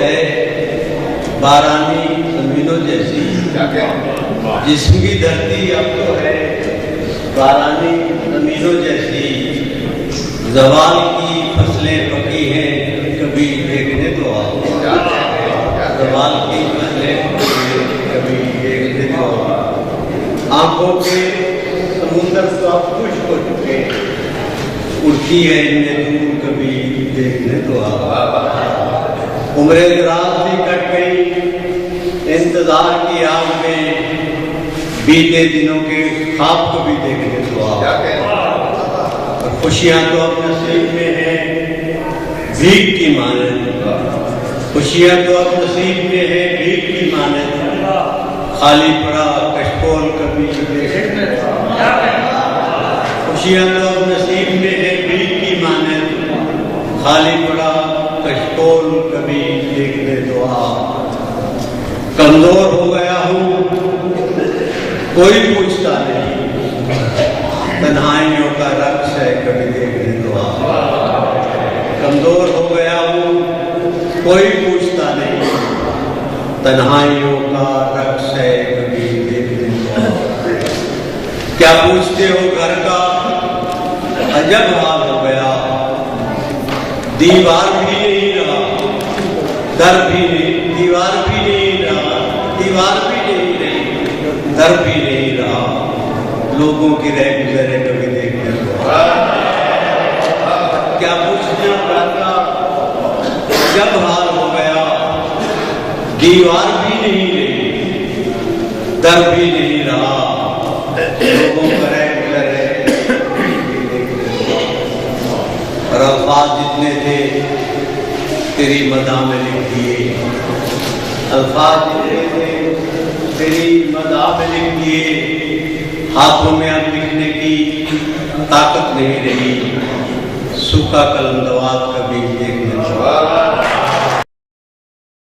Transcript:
है बारानी जमीनों जैसी, जिसकी धरती अब तो है बारानी जमीनों जैसी। ज़वाल की फसलें पकी हैं, कभी देखने तो आओ। ज़वाल की फसलें कभी देखने तो आओ। आंखों के समुंदर सब खुश हो चुके, उड़ती है इनमें दूर, कभी देखने तो आओ। उम्रें दराज भी कट गई इंतजार की आग में, बीते दिनों के ख्वाब कभी देखने तो आओ। और खुशियां तो अब नसीब में है भीख की मानद, खुशियां तो अब नसीब में है भीख की मानद। खाली पड़ा कशकोल कभी देखने तो आओ। खुशियां तो अब नसीब में है भीख की मानद, खाली पड़ा कशकोल कभी देखने तो आओ। कमजोर हो गया हूँ कोई पूछता नहीं, तन्हाइयों का रक्स है कभी देखने तो आओ। कमजोर हो गया हूँ कोई पूछता नहीं, तन्हाइयों का रक्स है कभी देखने तो आओ। क्या पूछते हो घर का अजब हाल हो गया, दीवार भी नहीं रहा, दर भी नहीं, दीवार भी नहीं रहा, दीवार भी नहीं रही, दर भी नहीं रहा। लोगों की रह गुजरे कभी देखने को। क्या पूछना पड़ता जब हाल हो गया, दीवार भी नहीं रही, दर भी नहीं रहा। लोगों का रह गुजरे और अल्फाज जितने थे तेरी मदाह में लिख दिए, अल्फाज जितने थे तेरी मदाह में लिख दिए। हाथों में अब लिखने की ताकत नहीं रही, सूखा कलम दवात कभी देखने को।